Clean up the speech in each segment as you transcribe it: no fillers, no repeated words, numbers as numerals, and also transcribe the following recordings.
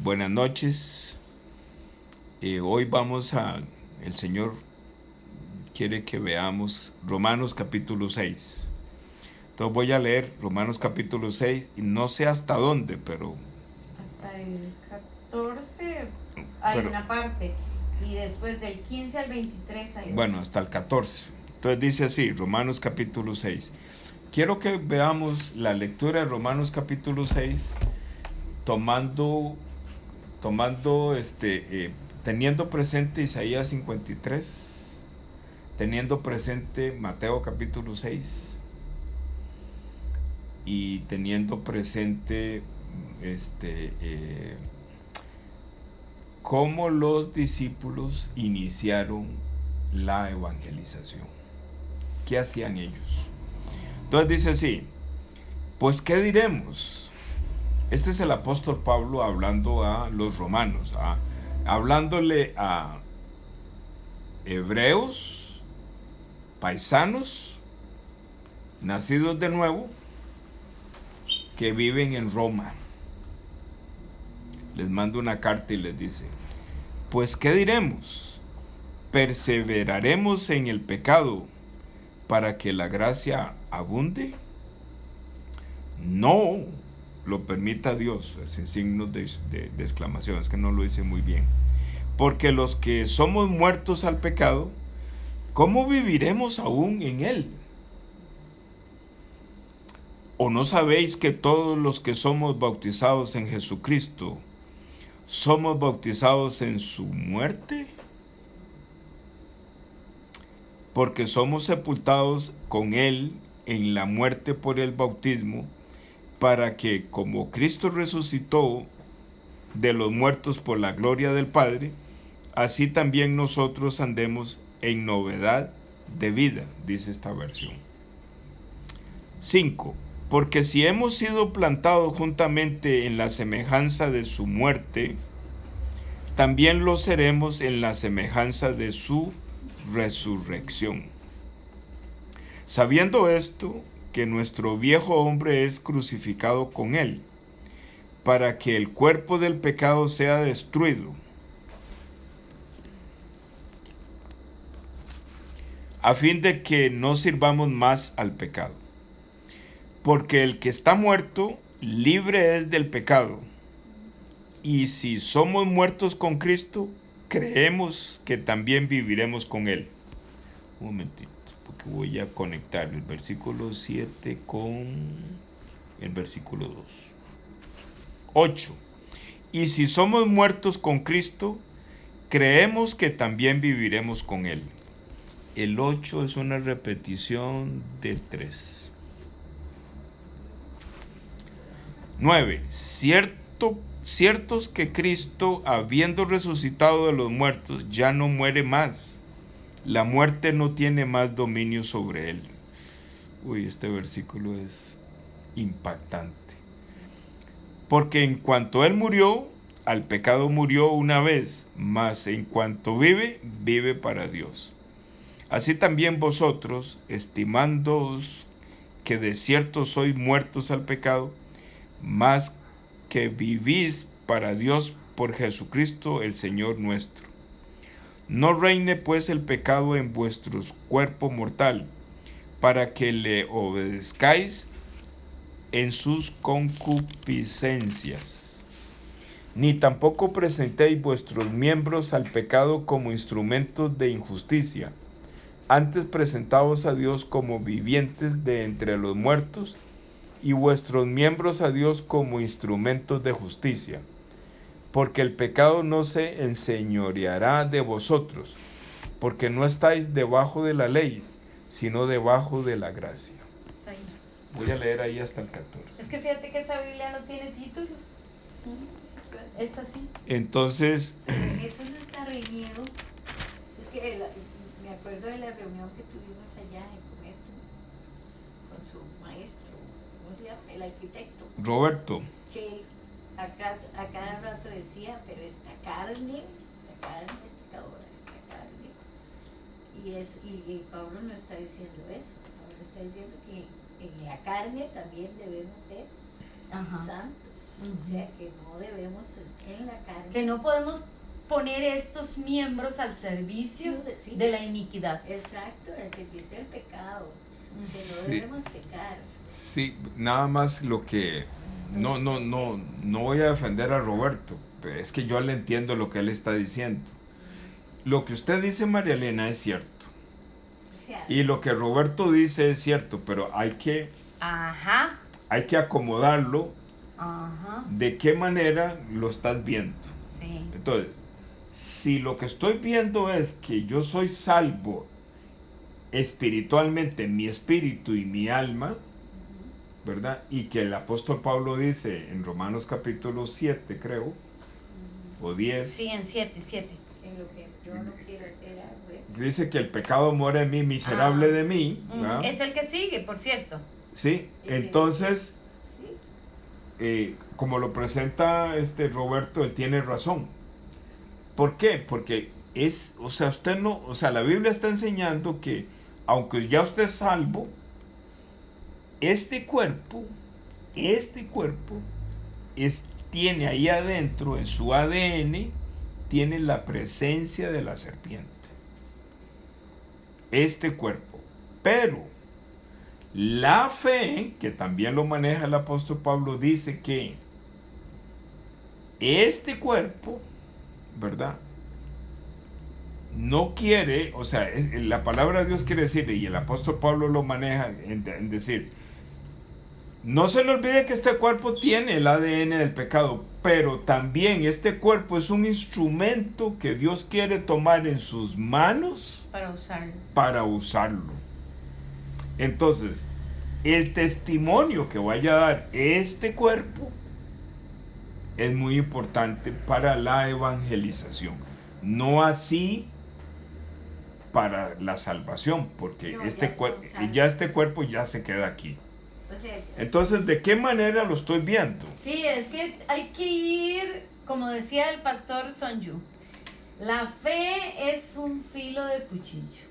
Buenas noches. Hoy el Señor quiere que veamos Romanos capítulo 6. Entonces voy a leer Romanos capítulo 6 y no sé hasta dónde, pero... Hasta el 14 hay una parte y después del 15 al 23 hay otra. Bueno, hasta el 14. Entonces dice así, Romanos capítulo 6. Quiero que veamos la lectura de Romanos capítulo 6 tomando teniendo presente Isaías 53, teniendo presente Mateo capítulo 6 y teniendo presente cómo los discípulos iniciaron la evangelización. ¿Qué hacían ellos? Entonces dice así, pues ¿qué diremos? Este es el apóstol Pablo hablando a los romanos, hablándole a hebreos, paisanos, nacidos de nuevo, que viven en Roma. Les manda una carta y les dice, pues ¿qué diremos? ¿Perseveraremos en el pecado para que la gracia abunde? No lo permita Dios, sin signos de exclamación, es que no lo dice muy bien. Porque los que somos muertos al pecado, ¿cómo viviremos aún en él? ¿O no sabéis que todos los que somos bautizados en Jesucristo, somos bautizados en su muerte? Porque somos sepultados con él en la muerte por el bautismo, para que, como Cristo resucitó de los muertos por la gloria del Padre, así también nosotros andemos en novedad de vida, dice esta versión. 5. Porque si hemos sido plantados juntamente en la semejanza de su muerte, también lo seremos en la semejanza de su resurrección. Sabiendo esto, que nuestro viejo hombre es crucificado con él, para que el cuerpo del pecado sea destruido, a fin de que no sirvamos más al pecado. Porque el que está muerto, libre es del pecado. Y si somos muertos con Cristo, creemos que también viviremos con Él. Un momentito, porque voy a conectar el versículo 7 con el versículo 2. 8. Y si somos muertos con Cristo, creemos que también viviremos con Él. El 8 es una repetición del 3. 9. Ciertos que Cristo, habiendo resucitado de los muertos, ya no muere más. La muerte no tiene más dominio sobre él. Uy, este versículo es impactante. Porque en cuanto él murió, al pecado murió una vez, mas en cuanto vive, vive para Dios. Así también vosotros, estimándoos que de cierto sois muertos al pecado, mas que vivís para Dios por Jesucristo el Señor nuestro. No reine pues el pecado en vuestro cuerpo mortal, para que le obedezcáis en sus concupiscencias. Ni tampoco presentéis vuestros miembros al pecado como instrumentos de injusticia, antes presentaos a Dios como vivientes de entre los muertos, y vuestros miembros a Dios como instrumentos de justicia. Porque el pecado no se enseñoreará de vosotros, porque no estáis debajo de la ley, sino debajo de la gracia. Está ahí. Voy a leer ahí hasta el 14. Es que fíjate que esa Biblia no tiene títulos. Esta sí. Entonces, Eso no está reñido. Es que me acuerdo de la reunión que tuvimos allá con su maestro, ¿cómo se llama? El arquitecto. Roberto, Que a cada rato decía, pero esta carne es pecadora, esta carne. Y Pablo no está diciendo eso. Pablo está diciendo que en la carne también debemos ser santos. O sea que no debemos en la carne. Que no podemos poner estos miembros al servicio Sí. de la iniquidad. Exacto, al servicio del pecado. Que no Sí. debemos pecar. Sí, nada más lo que no voy a defender a Roberto, pero es que yo le entiendo lo que él está diciendo. Lo que usted dice, María Elena, es cierto. O sea, Y lo que Roberto dice es cierto, pero hay que Ajá, acomodarlo ajá, de qué manera lo estás viendo. sí. Entonces, si lo que estoy viendo es que yo soy salvo espiritualmente, mi espíritu y mi alma, ¿verdad? Y que el apóstol Pablo dice en Romanos capítulo 7, creo, o 10, Sí, en 7. en lo que yo no quiero hacer algo es. dice que el pecado mora en mí, miserable de mí, ¿verdad? Es el que sigue, por cierto. Sí, entonces, Sí. como lo presenta Roberto, él tiene razón. ¿Por qué? Porque la Biblia está enseñando que aunque ya usted es salvo, este cuerpo tiene ahí adentro, en su ADN, tiene la presencia de la serpiente. Este cuerpo. Pero la fe, que también lo maneja el apóstol Pablo, dice que este cuerpo, ¿verdad? No quiere, la palabra de Dios quiere decir, y el apóstol Pablo lo maneja en decir, no se le olvide que este cuerpo tiene el ADN del pecado, pero también este cuerpo es un instrumento que Dios quiere tomar en sus manos para usarlo. Entonces, el testimonio que vaya a dar este cuerpo es muy importante para la evangelización. No así para la salvación, porque No, este cuerpo ya se queda aquí. O sea, Entonces, ¿de qué manera lo estoy viendo? Sí, es que hay que ir, como decía el pastor Sonju, la fe es un filo de cuchillo.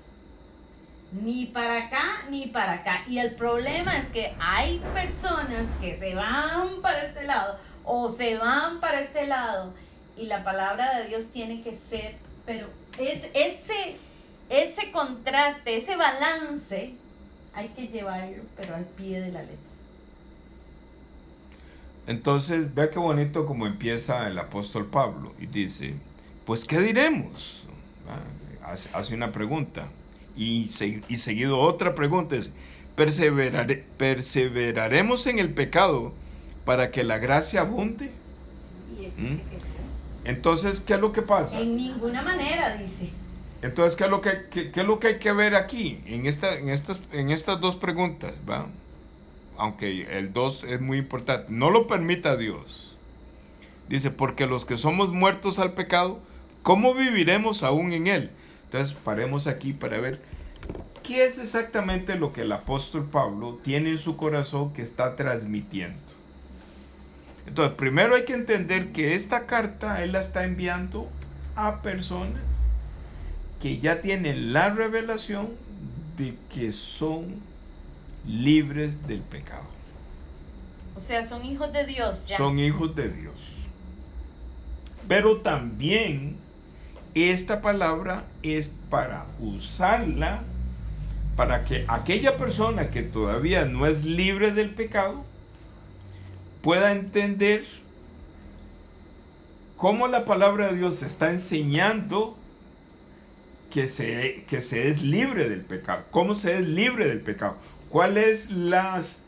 Ni para acá, ni para acá. Y el problema es que hay personas que se van para este lado o se van para este lado. Y la palabra de Dios tiene que ser, pero es ese contraste, ese balance, hay que llevarlo, pero al pie de la letra. Entonces, vea qué bonito como empieza el apóstol Pablo y dice, pues ¿qué diremos? Hace una pregunta y seguido otra pregunta es, ¿perseveraremos en el pecado para que la gracia abunde? Sí, Entonces, ¿qué es lo que pasa? En ninguna manera, dice. Entonces, ¿qué es lo que hay que ver aquí en estas dos preguntas, ¿va? Aunque el 2 es muy importante, no lo permita Dios. Dice, porque los que somos muertos al pecado, ¿cómo viviremos aún en él? Entonces, paremos aquí para ver qué es exactamente lo que el apóstol Pablo tiene en su corazón que está transmitiendo. Entonces, primero hay que entender que esta carta él la está enviando a personas que ya tienen la revelación de que son libres del pecado. O sea, son hijos de Dios ya. Son hijos de Dios. Pero también esta palabra es para usarla para que aquella persona que todavía no es libre del pecado pueda entender cómo la palabra de Dios está enseñando que se es libre del pecado. ¿Cómo se es libre del pecado? ¿Cuáles las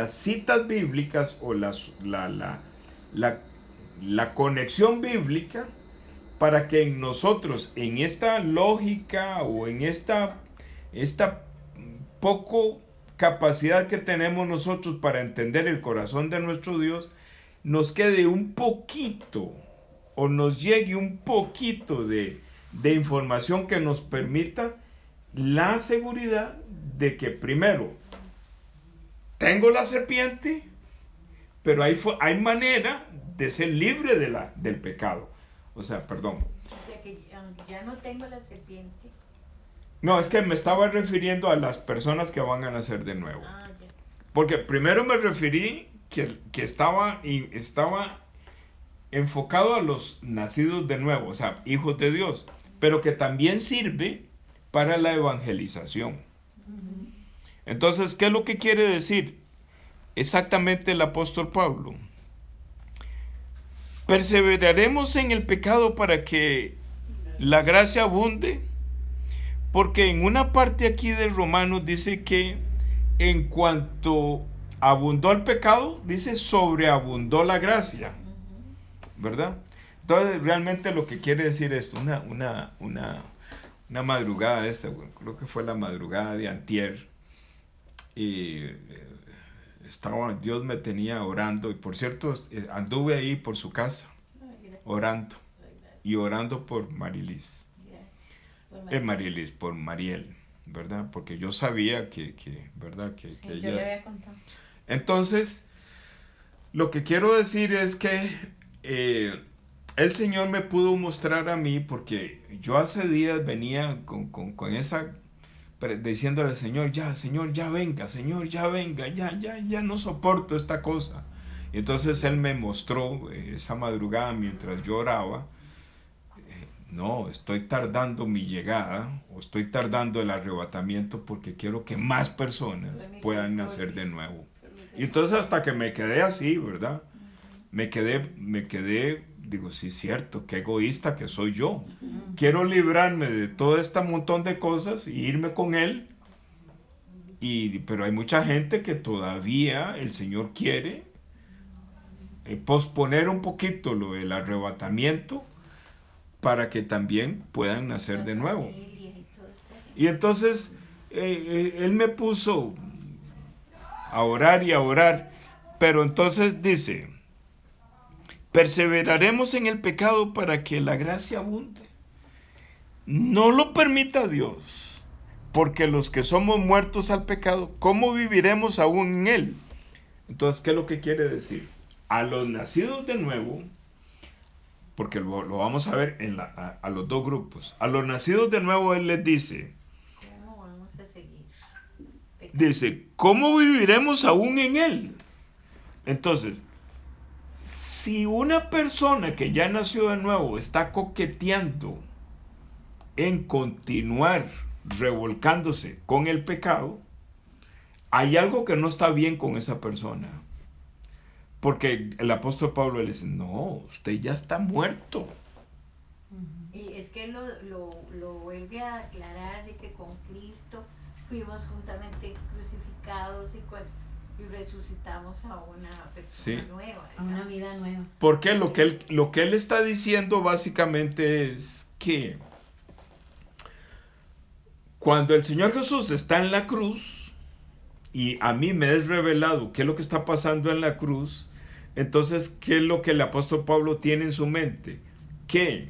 citas bíblicas o la conexión bíblica para que en nosotros, en esta lógica o en esta poco capacidad que tenemos nosotros para entender el corazón de nuestro Dios, nos quede un poquito o nos llegue un poquito de información que nos permita la seguridad de que primero tengo la serpiente, pero hay manera de ser libre del pecado. O sea que ya no tengo la serpiente. No, es que me estaba refiriendo a las personas que van a nacer de nuevo. Ya. Porque primero me referí que estaba enfocado a los nacidos de nuevo, o sea, hijos de Dios, pero que también sirve para la evangelización. Entonces, ¿qué es lo que quiere decir exactamente el apóstol Pablo? Perseveraremos en el pecado para que la gracia abunde, porque en una parte aquí de Romanos dice que en cuanto abundó el pecado, dice sobreabundó la gracia, ¿verdad? Entonces realmente lo que quiere decir esto, una madrugada esta, creo que fue la madrugada de antier, y Dios me tenía orando, y por cierto anduve ahí por su casa orando, y orando por Marilis, por Mariel, ¿verdad? Porque yo sabía ¿verdad? Que Sí, yo ella... le había contado. Entonces, lo que quiero decir es que el Señor me pudo mostrar a mí, porque yo hace días venía con esa, diciéndole al Señor, Señor, ya venga, Señor, ya venga, ya no soporto esta cosa. Y entonces Él me mostró esa madrugada mientras yo oraba, no, estoy tardando mi llegada, o estoy tardando el arrebatamiento, porque quiero que más personas puedan nacer de nuevo. Y entonces hasta que me quedé así, ¿verdad? Me quedé, digo, sí, cierto, qué egoísta que soy yo. Quiero librarme de todo este montón de cosas y irme con Él. Pero hay mucha gente que todavía el Señor quiere posponer un poquito lo del arrebatamiento para que también puedan nacer de nuevo. Y entonces Él me puso a orar y a orar, pero entonces dice, perseveraremos en el pecado para que la gracia abunde. No lo permita Dios, porque los que somos muertos al pecado, ¿cómo viviremos aún en él? Entonces, ¿qué es lo que quiere decir? A los nacidos de nuevo, porque lo vamos a ver a los dos grupos, a los nacidos de nuevo Él les dice, ¿cómo vamos a seguir? Dice, ¿cómo viviremos aún en él? Entonces, si una persona que ya nació de nuevo está coqueteando en continuar revolcándose con el pecado, hay algo que no está bien con esa persona. Porque el apóstol Pablo le dice, no, usted ya está muerto. Y es que lo vuelve a aclarar de que con Cristo fuimos juntamente crucificados y resucitamos a una persona nueva, ¿verdad? A una vida nueva. Porque lo que él está diciendo básicamente es que cuando el Señor Jesús está en la cruz y a mí me es revelado qué es lo que está pasando en la cruz, entonces, ¿qué es lo que el apóstol Pablo tiene en su mente? Que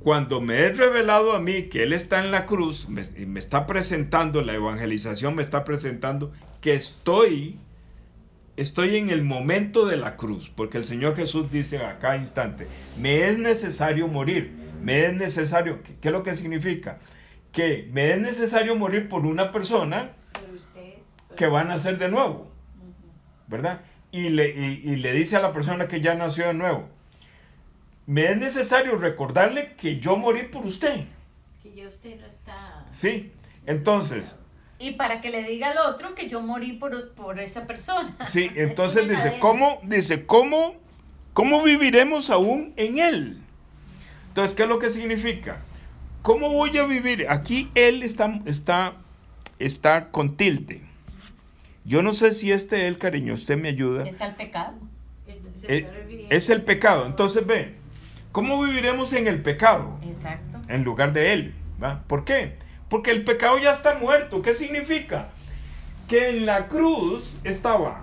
cuando me es revelado a mí que Él está en la cruz, me está presentando, la evangelización me está presentando que estoy en el momento de la cruz, porque el Señor Jesús dice a cada instante, me es necesario morir, me es necesario, ¿qué es lo que significa? Que me es necesario morir por una persona que va a nacer de nuevo, ¿verdad? Y le dice a la persona que ya nació de nuevo, me es necesario recordarle que yo morí por usted. Que ya usted no está... Sí, entonces... Y para que le diga al otro que yo morí por esa persona. Sí, entonces ¿cómo viviremos aún en Él? Entonces, ¿qué es lo que significa? ¿Cómo voy a vivir? Aquí Él está con tilde. Yo no sé si él, cariño, usted me ayuda. Es el pecado. Es el pecado. Entonces, ve, ¿cómo viviremos en el pecado? Exacto. En lugar de Él, ¿va? ¿Por qué? Porque el pecado ya está muerto. ¿Qué significa? Que en la cruz estaba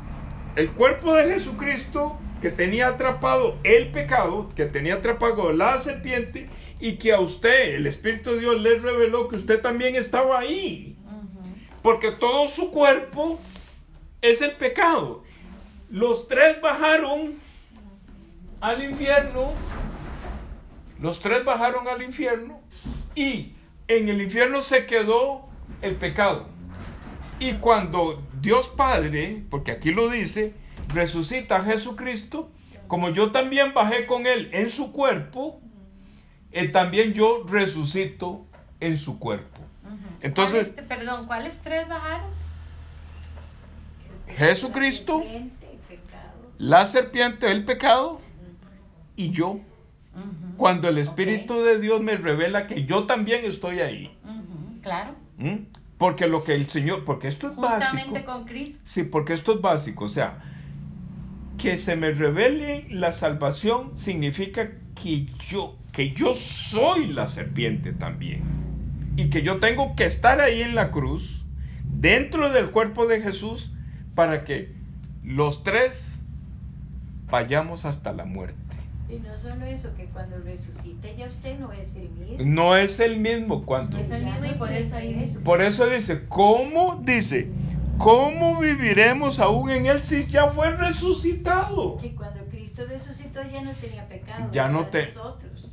el cuerpo de Jesucristo que tenía atrapado el pecado, que tenía atrapado la serpiente, y que a usted, el Espíritu de Dios, le reveló que usted también estaba ahí. Porque todo su cuerpo es el pecado. Los tres bajaron al infierno. Y en el infierno se quedó el pecado. Y cuando Dios Padre, porque aquí lo dice, resucita a Jesucristo, como yo también bajé con Él en su cuerpo, también yo resucito en su cuerpo. Entonces, ¿Cuáles tres bajaron? Jesucristo, La serpiente, el pecado. la serpiente, el pecado, y yo. Cuando el Espíritu de Dios me revela que yo también estoy ahí. Claro. Porque lo que el Señor, porque esto es básico. Juntamente con Cristo. Sí, porque esto es básico. O sea, que se me revele la salvación significa que yo soy la serpiente también. Y que yo tengo que estar ahí en la cruz, dentro del cuerpo de Jesús, para que los tres vayamos hasta la muerte. Y no solo eso, que cuando resucite ya usted no es el mismo. No es el mismo cuando... No es el mismo, y por eso ahí dice. Por eso dice, ¿cómo viviremos aún en Él si ya fue resucitado? Que cuando Cristo resucitó ya no tenía pecado. Ya no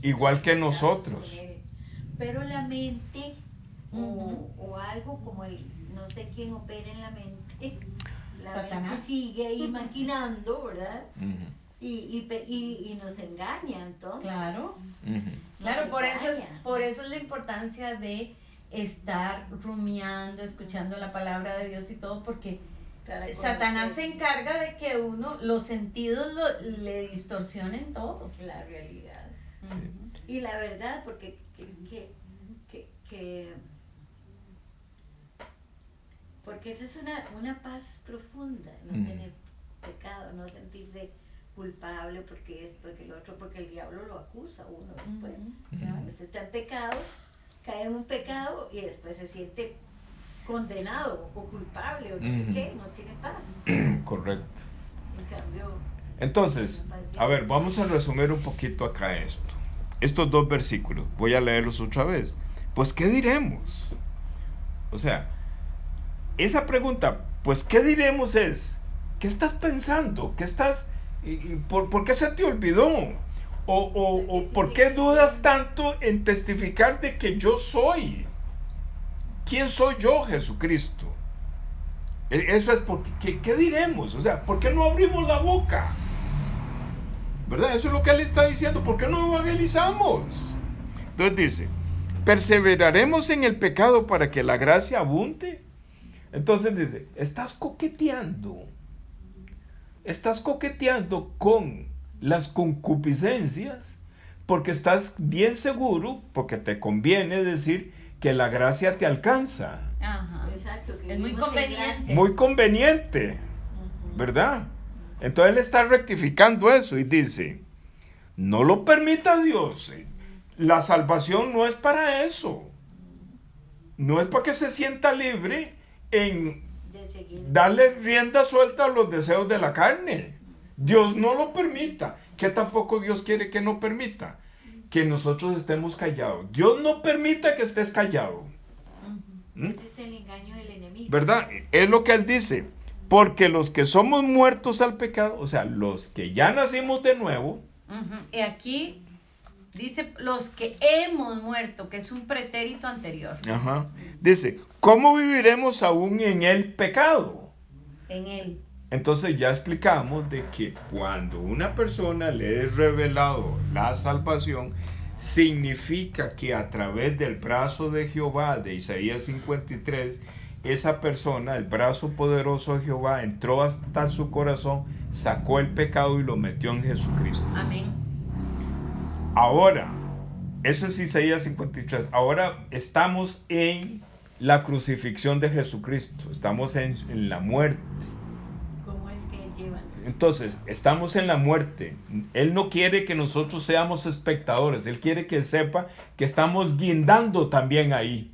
igual que Nosotros. nosotros. Pero la mente, o algo como no sé quién opera en la mente, la Satanás. mente sigue ahí maquinando, ¿verdad? Y nos engaña, entonces. Claro. Nos Claro, engaña. por eso es la importancia de estar rumiando, escuchando la palabra de Dios y todo, porque Para Satanás se conocerse. encarga de que los sentidos le distorsionen todo. La realidad. Ujú. Y la verdad, porque porque esa es una paz profunda, no tener pecado, no sentirse culpable porque el diablo lo acusa a uno después. Claro. Usted está en pecado, cae en un pecado y después se siente condenado o culpable o no sé qué, no tiene paz. Correcto. En cambio, Entonces, a ver, vamos a resumir un poquito acá esto. Estos dos versículos, voy a leerlos otra vez. Pues, ¿qué diremos? O sea, esa pregunta, pues, ¿qué diremos? Es, ¿qué estás pensando? ¿Qué estás, por qué se te olvidó? O ¿por qué dudas tanto en testificar de que yo soy? ¿Quién soy yo, Jesucristo? Eso es porque, ¿qué diremos? O sea, ¿por qué no abrimos la boca? ¿Verdad? Eso es lo que él está diciendo. ¿Por qué no evangelizamos? Entonces dice, ¿perseveraremos en el pecado para que la gracia abunde? Entonces dice, estás coqueteando con las concupiscencias porque estás bien seguro, porque te conviene decir que la gracia te alcanza. Ajá. exacto, que Es muy vivimos en conveniente. gracia. Muy conveniente, ¿verdad? Entonces él está rectificando eso y dice, no lo permita Dios. La salvación no es para eso. No es para que se sienta libre en De seguir. darle rienda suelta a los deseos de la carne. Dios no lo permita. ¿Qué tampoco Dios quiere que no permita? Que nosotros estemos callados. Dios no permite que estés callado. Ese es el engaño del enemigo. ¿Verdad? Es lo que él dice. Porque los que somos muertos al pecado, o sea, los que ya nacimos de nuevo. Y aquí dice los que hemos muerto, que es un pretérito anterior. Ajá. Dice, ¿cómo viviremos aún en el pecado? En él. Entonces ya explicamos de que cuando una persona le es revelado la salvación, significa que a través del brazo de Jehová de Isaías 53, esa persona, el brazo poderoso de Jehová, entró hasta su corazón, sacó el pecado y lo metió en Jesucristo. Amén. Ahora, eso es Isaías 53. Ahora estamos en la crucifixión de Jesucristo, estamos en la muerte. ¿Cómo es que llevan? Entonces, estamos en la muerte. Él no quiere que nosotros seamos espectadores. Él quiere que sepa que estamos guindando también ahí.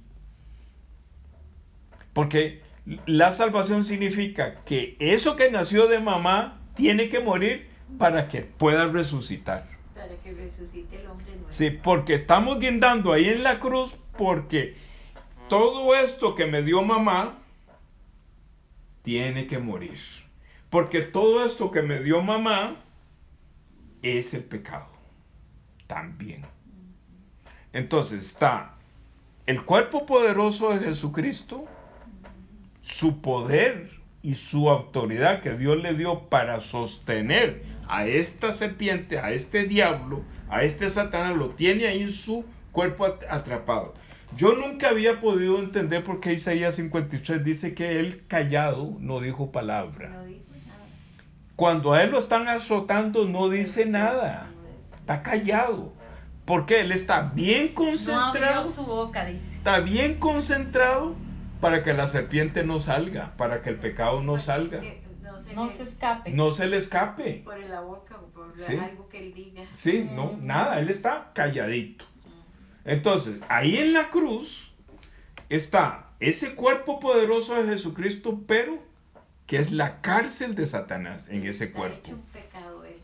Porque la salvación significa que eso que nació de mamá tiene que morir para que pueda resucitar. Para que resucite el hombre nuevo. Sí, porque estamos guindando ahí en la cruz porque todo esto que me dio mamá tiene que morir. Porque todo esto que me dio mamá es el pecado también. Entonces está el cuerpo poderoso de Jesucristo, su poder y su autoridad que Dios le dio para sostener a esta serpiente, a este diablo, a este Satanás, lo tiene ahí en su cuerpo atrapado. Yo nunca había podido entender por qué Isaías 53 dice que él callado no dijo palabra. No dijo nada. Cuando a él lo están azotando no dice nada, está callado, porque él está bien No concentrado, abrió su boca, dice. está bien concentrado para que la serpiente no salga, para que el pecado no salga, No se escape. no se le escape. Por la boca o por Sí. algo que él diga. Sí, no, nada, él está calladito. Entonces, ahí en la cruz está ese cuerpo poderoso de Jesucristo, pero que es la cárcel de Satanás en ese Está cuerpo. hecho un pecado él.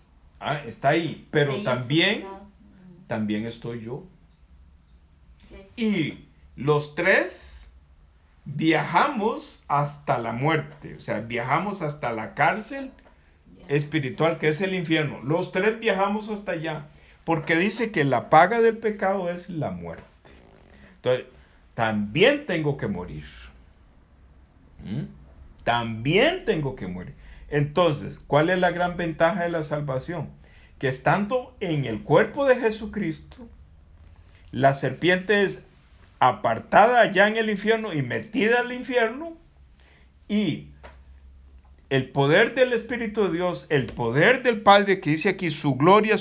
Está ahí, pero Sí, también estoy yo. Sí. Y los tres viajamos hasta la muerte, o sea, viajamos hasta la cárcel Ya. espiritual que es el infierno. Los tres viajamos hasta allá, porque dice que la paga del pecado es la muerte. Entonces, también tengo que morir. También tengo que morir. Entonces, ¿cuál es la gran ventaja de la salvación? Que estando en el cuerpo de Jesucristo, la serpiente es apartada allá en el infierno y metida al infierno, y el poder del Espíritu de Dios, el poder del Padre, que dice aquí su gloria,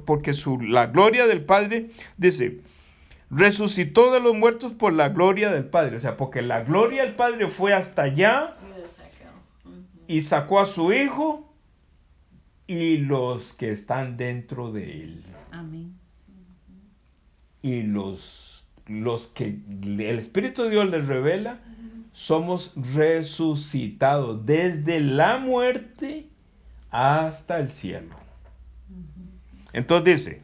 porque la gloria del Padre, dice, resucitó de los muertos por la gloria del Padre. O sea, porque la gloria del Padre fue hasta allá Y lo sacó. Ujú. y sacó a su Hijo y los que están dentro de él. Amén. Y los que el Espíritu de Dios les revela, somos resucitados desde la muerte hasta el cielo. Entonces dice,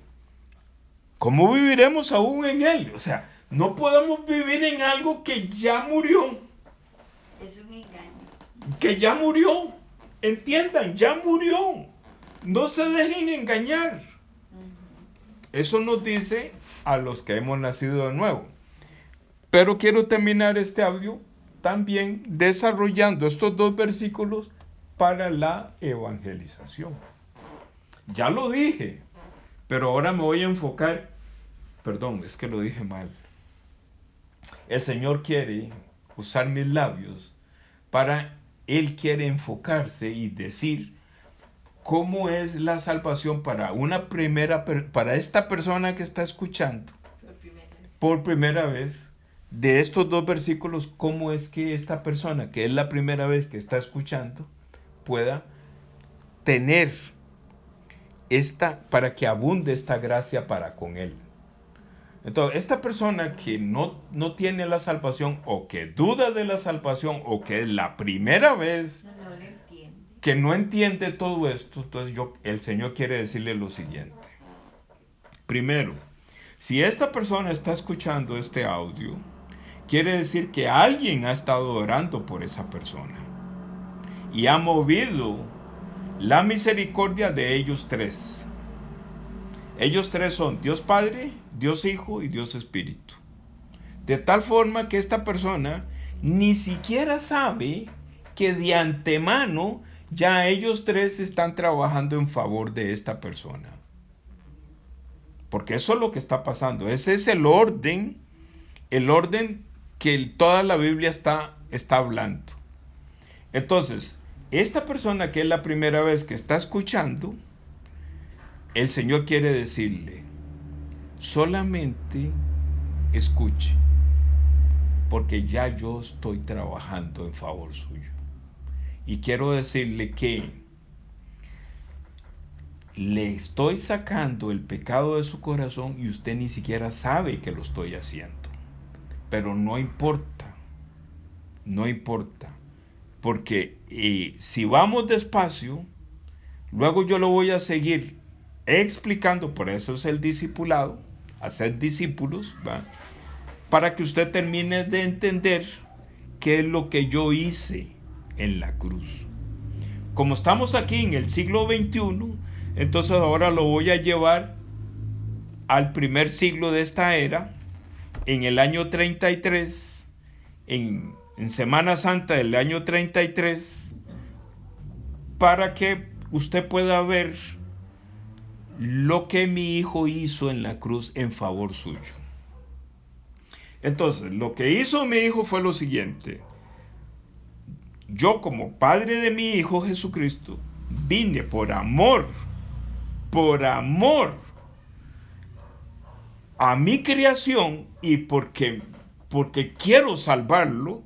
¿cómo viviremos aún en él? O sea, no podemos vivir en algo que ya murió, Es un engaño. que ya murió. Entiendan, ya murió. No se dejen engañar. Eso nos dice a los que hemos nacido de nuevo. Pero quiero terminar este audio también desarrollando estos dos versículos para la evangelización. Ya lo dije, pero ahora me voy a enfocar, perdón, es que lo dije mal. El Señor quiere usar mis labios Él quiere enfocarse y decir cómo es la salvación para esta persona que está escuchando por primera vez. De estos dos versículos, cómo es que esta persona, que es la primera vez que está escuchando, pueda tener para que abunde esta gracia para con él. Entonces, esta persona que no tiene la salvación, o que duda de la salvación, o que es la primera vez No lo entiende. que no entiende todo esto, entonces el Señor quiere decirle lo siguiente. Primero, si esta persona está escuchando este audio, quiere decir que alguien ha estado orando por esa persona y ha movido la misericordia de ellos tres. Ellos tres son Dios Padre, Dios Hijo y Dios Espíritu. De tal forma que esta persona ni siquiera sabe que de antemano ya ellos tres están trabajando en favor de esta persona. Porque eso es lo que está pasando. Ese es el orden que toda la Biblia está hablando. Entonces, esta persona que es la primera vez que está escuchando, el Señor quiere decirle, solamente escuche, porque ya yo estoy trabajando en favor suyo. Y quiero decirle que le estoy sacando el pecado de su corazón y usted ni siquiera sabe que lo estoy haciendo. Pero no importa, porque si vamos despacio, luego yo lo voy a seguir explicando. Por eso es el discipulado, hacer discípulos, ¿va? Para que usted termine de entender qué es lo que yo hice en la cruz. Como estamos aquí en el siglo XXI, entonces ahora lo voy a llevar al primer siglo de esta era, en el año 33, en Semana Santa del año 33, para que usted pueda ver lo que mi hijo hizo en la cruz en favor suyo. Entonces, lo que hizo mi hijo fue lo siguiente. Yo, como padre de mi hijo Jesucristo, vine por amor a mi creación y porque quiero salvarlo,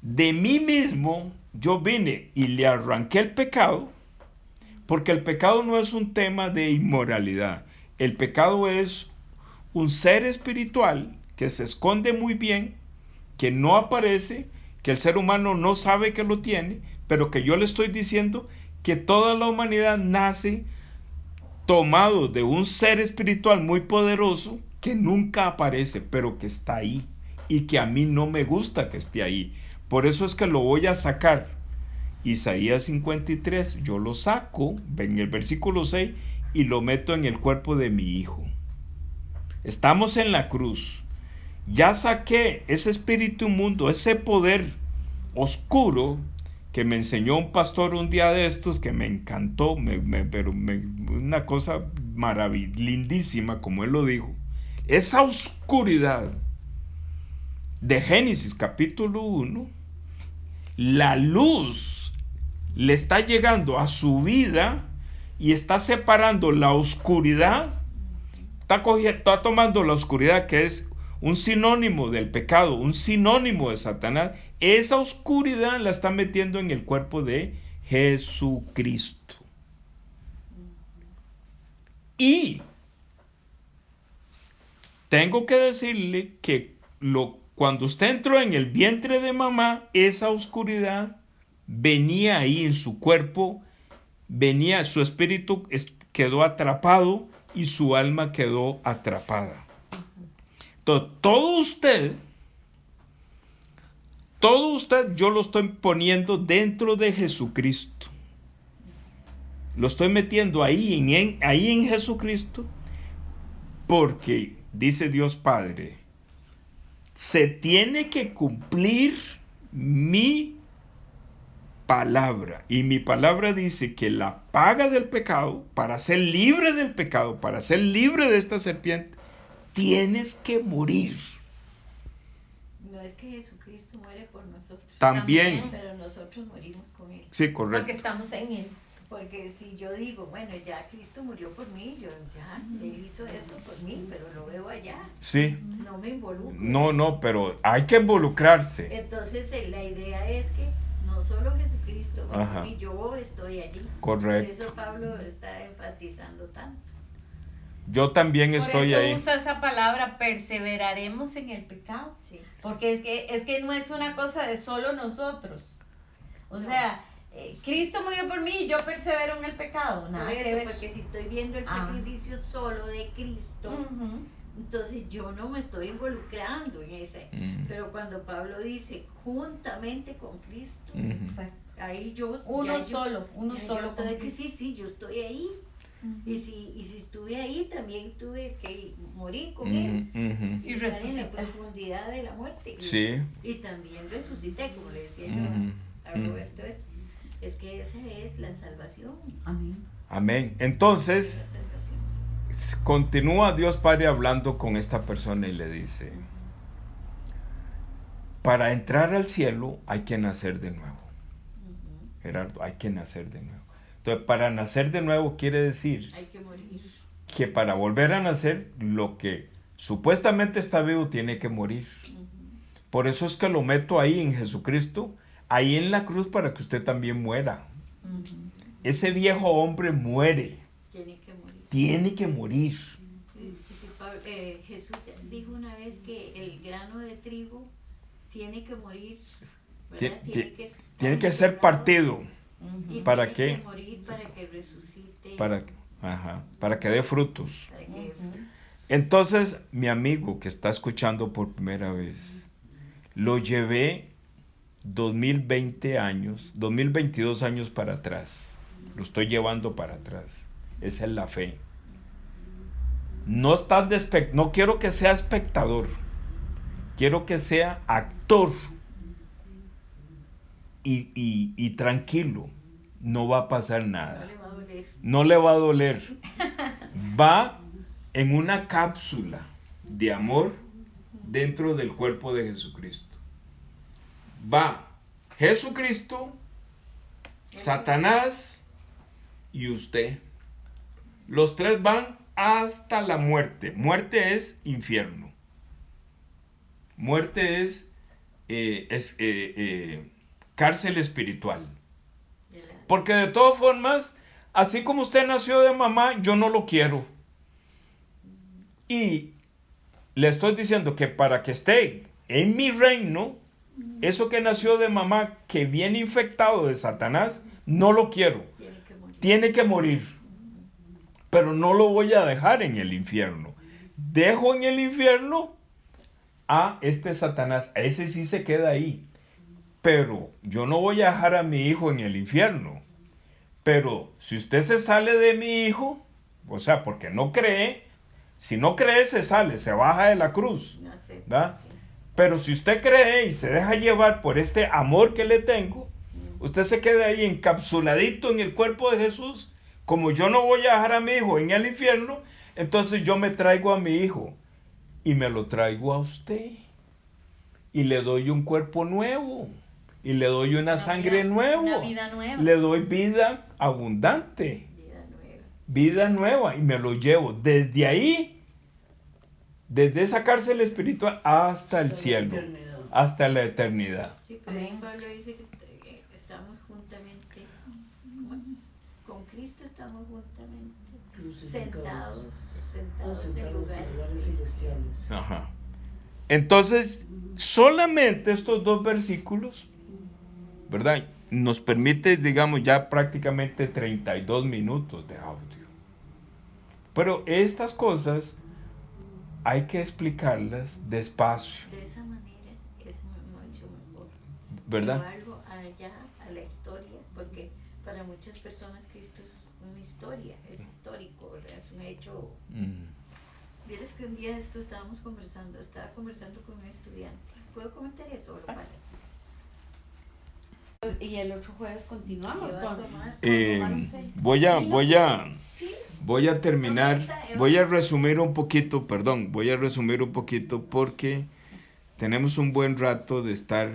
de mí mismo yo vine y le arranqué el pecado, porque el pecado no es un tema de inmoralidad. El pecado es un ser espiritual que se esconde muy bien, que no aparece, que el ser humano no sabe que lo tiene, pero que yo le estoy diciendo que toda la humanidad nace tomado de un ser espiritual muy poderoso que nunca aparece, pero que está ahí y que a mí no me gusta que esté ahí. Por eso es que lo voy a sacar. Isaías 53, yo lo saco en el versículo 6 y lo meto en el cuerpo de mi hijo. Estamos en la cruz. Ya saqué ese espíritu inmundo, ese poder oscuro que me enseñó un pastor un día de estos, que me encantó, una cosa lindísima, como él lo dijo. Esa oscuridad de Génesis capítulo 1, la luz le está llegando a su vida y está separando la oscuridad, está tomando la oscuridad, que es un sinónimo del pecado, un sinónimo de Satanás. Esa oscuridad la está metiendo en el cuerpo de Jesucristo. Y tengo que decirle que cuando usted entró en el vientre de mamá, esa oscuridad venía ahí en su cuerpo, su espíritu quedó atrapado y su alma quedó atrapada. Entonces, todo usted yo lo estoy poniendo dentro de Jesucristo. Lo estoy metiendo ahí en Jesucristo, porque dice Dios Padre, se tiene que cumplir mi palabra. Y mi palabra dice que la paga del pecado, para ser libre del pecado, para ser libre de esta serpiente, tienes que morir. No es que Jesucristo muere por nosotros. También. Pero nosotros morimos con Él. Sí, correcto. Porque estamos en Él. Porque si yo digo, bueno, ya Cristo murió por mí, Él hizo eso por mí, pero lo veo allá. Sí. No me involucro. No, pero hay que involucrarse. Entonces la idea es que no solo Jesucristo, y yo estoy allí. Correcto. Por eso Pablo está enfatizando tanto. Yo también estoy ahí. Por eso usa esa palabra, perseveraremos en el pecado. Sí. Porque es que no es una cosa de solo nosotros. O sea, Cristo murió por mí y yo persevero en el pecado. Nada por eso, que ver. porque si estoy viendo el sacrificio solo de Cristo, entonces yo no me estoy involucrando en ese. Pero cuando Pablo dice juntamente con Cristo, ahí uno solo que sí, yo estoy ahí. Y si estuve ahí, también tuve que morir con Él. Y resucité en la profundidad de la muerte. Y también resucité, como le decía yo a Roberto. Es que esa es la salvación. Amén. Entonces, continúa Dios Padre hablando con esta persona y le dice, para entrar al cielo hay que nacer de nuevo. Gerardo, hay que nacer de nuevo. Entonces, para nacer de nuevo quiere decir hay que morir. Que para volver a nacer, lo que supuestamente está vivo tiene que morir. Por eso es que lo meto ahí en Jesucristo, ahí en la cruz, para que usted también muera. Ese viejo hombre muere. Tiene que morir. Jesús dijo una vez que el grano de trigo tiene que morir. Tiene que ser partido. ¿Para qué? Que morir para que resucite. Para que dé frutos. Entonces, mi amigo que está escuchando por primera vez, lo llevé 2022 años para atrás. Lo estoy llevando para atrás. Esa es la fe. No quiero que sea espectador. Quiero que sea actor. Y tranquilo. no va a pasar No nada. le va a doler. No le va a doler. Va en una cápsula de amor dentro del cuerpo de Jesucristo. Va Jesucristo, Satanás y usted. Los tres van hasta la muerte. Muerte es infierno. Muerte es cárcel espiritual. Porque de todas formas, así como usted nació de mamá, yo no lo quiero. Y le estoy diciendo que para que esté en mi reino, eso que nació de mamá, que viene infectado de Satanás, no lo quiero. Tiene que morir. Pero no lo voy a dejar en el infierno. Dejo en el infierno a este Satanás. A ese sí se queda ahí. Pero yo no voy a dejar a mi hijo en el infierno. Pero si usted se sale de mi hijo, o sea, porque no cree, si no cree se sale, se baja de la cruz, ¿verdad? Pero si usted cree y se deja llevar por este amor que le tengo, usted se queda ahí encapsuladito en el cuerpo de Jesús. Como yo no voy a dejar a mi hijo en el infierno, entonces yo me traigo a mi hijo y me lo traigo a usted y le doy un cuerpo nuevo. Y le doy una sangre nueva. Una vida nueva. Le doy vida abundante. Vida nueva. Y me lo llevo desde ahí, desde esa cárcel espiritual hasta el cielo. Hasta la eternidad. Sí, pero Pablo dice que estamos juntamente, con Cristo estamos juntamente sentados en lugares celestiales. Ajá. Entonces, solamente estos dos versículos, ¿verdad? Nos permite, digamos, ya prácticamente 32 minutos de audio. Pero estas cosas hay que explicarlas despacio. De esa manera es mucho mejor. ¿Verdad? Llevarlo allá a la historia, porque para muchas personas Cristo es una historia, es histórico, ¿verdad? Es un hecho. Vieres que un día estaba conversando con un estudiante. ¿Puedo comentar eso? Y el otro jueves continuamos voy a terminar, voy a resumir un poquito, porque tenemos un buen rato de estar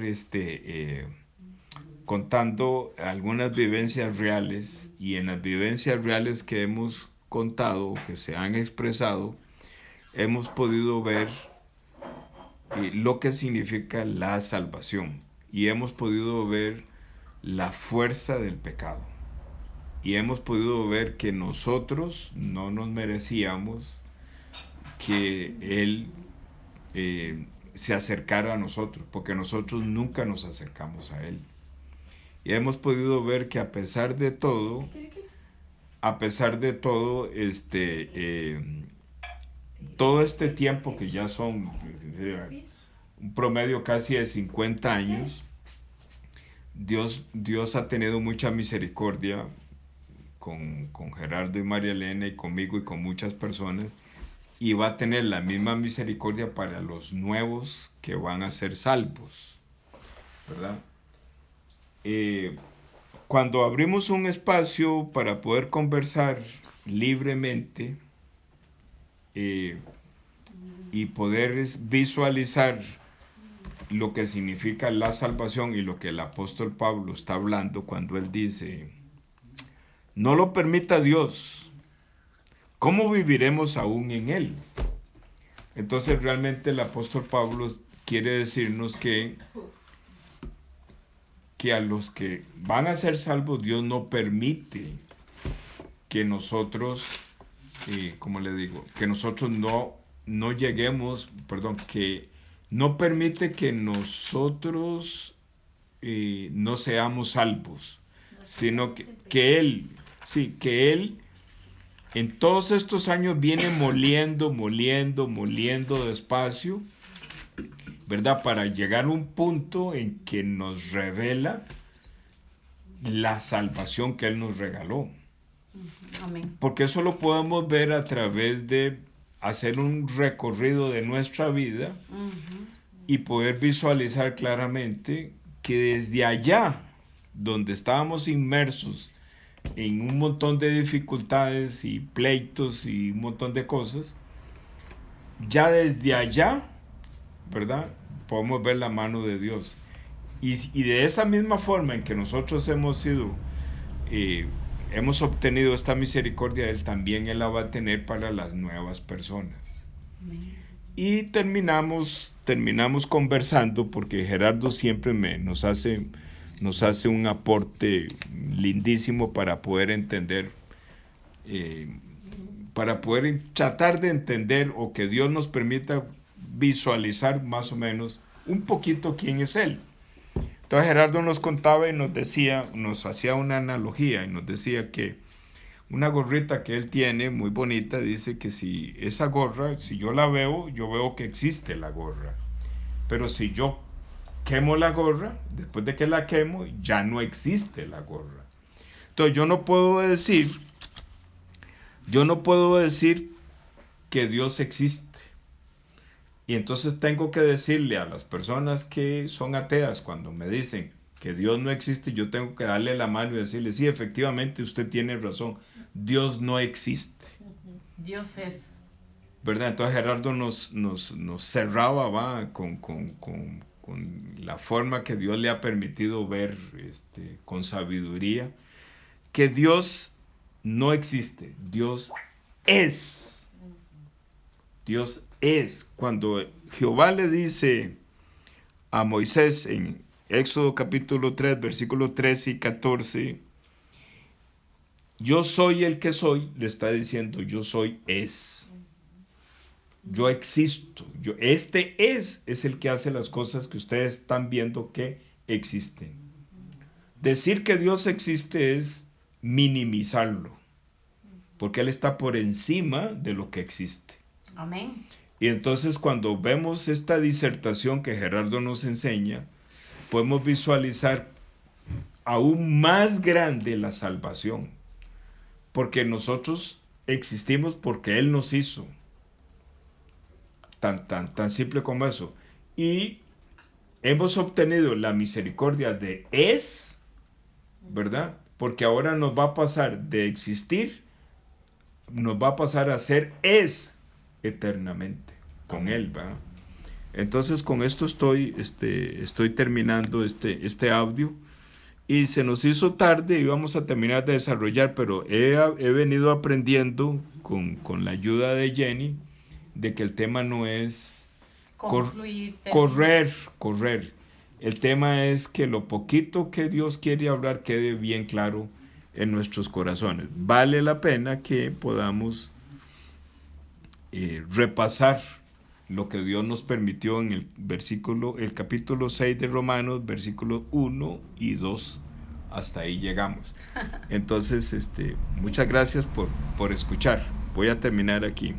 contando algunas vivencias reales, y en las vivencias reales que hemos contado, que se han expresado, hemos podido ver lo que significa la salvación, y hemos podido ver la fuerza del pecado, y hemos podido ver que nosotros no nos merecíamos que Él se acercara a nosotros, porque nosotros nunca nos acercamos a Él. Y hemos podido ver que a pesar de todo, todo este tiempo, que ya son un promedio casi de 50 años, Dios ha tenido mucha misericordia con Gerardo y María Elena, y conmigo y con muchas personas, y va a tener la misma misericordia para los nuevos que van a ser salvos, ¿verdad? Cuando abrimos un espacio para poder conversar libremente y poder visualizar lo que significa la salvación, y lo que el apóstol Pablo está hablando cuando él dice: no lo permita Dios, ¿cómo viviremos aún en Él? Entonces realmente el apóstol Pablo quiere decirnos que a los que van a ser salvos, Dios no permite que nosotros, que nosotros no lleguemos, que no permite que nosotros no seamos salvos, sino que Él en todos estos años viene moliendo despacio, ¿verdad? Para llegar a un punto en que nos revela la salvación que Él nos regaló. Amén. Porque eso lo podemos ver a través de hacer un recorrido de nuestra vida y poder visualizar claramente que desde allá, donde estábamos inmersos en un montón de dificultades y pleitos y un montón de cosas, ya desde allá, ¿verdad?, podemos ver la mano de Dios. Y de esa misma forma en que nosotros hemos obtenido esta misericordia de Él, también Él la va a tener para las nuevas personas. Y terminamos conversando, porque Gerardo siempre nos hace un aporte lindísimo para poder entender, para poder tratar de entender, o que Dios nos permita visualizar más o menos un poquito quién es Él. Entonces Gerardo nos contaba y nos hacía una analogía y nos decía que una gorrita que él tiene muy bonita, dice que si esa gorra, si yo la veo, yo veo que existe la gorra, pero si yo quemo la gorra, después de que la quemo, ya no existe la gorra. Entonces yo no puedo decir que Dios existe. Y entonces tengo que decirle a las personas que son ateas, cuando me dicen que Dios no existe, yo tengo que darle la mano y decirle, sí, efectivamente usted tiene razón, Dios no existe. Dios es. ¿Verdad? Entonces Gerardo nos cerraba, ¿va?, con la forma que Dios le ha permitido ver, con sabiduría, que Dios no existe, Dios es. Dios es. Cuando Jehová le dice a Moisés en Éxodo capítulo 3, versículos 13 y 14, yo soy el que soy, le está diciendo, yo soy es. Yo existo. Este es el que hace las cosas que ustedes están viendo que existen. Decir que Dios existe es minimizarlo, porque Él está por encima de lo que existe. Amén. Y entonces cuando vemos esta disertación que Gerardo nos enseña, podemos visualizar aún más grande la salvación, porque nosotros existimos porque Él nos hizo, tan simple como eso, y hemos obtenido la misericordia de es, ¿verdad? Porque ahora nos va a pasar de existir, nos va a pasar a ser es eternamente con Él, ¿verdad? Entonces con esto estoy terminando este audio, y se nos hizo tarde y vamos a terminar de desarrollar, pero he venido aprendiendo con la ayuda de Jenny, de que el tema no es correr. El tema es que lo poquito que Dios quiere hablar quede bien claro en nuestros corazones. Vale la pena que podamos repasar lo que Dios nos permitió en el capítulo 6 de Romanos, versículos 1 y 2. Hasta ahí llegamos. Entonces, muchas gracias por escuchar. Voy a terminar aquí.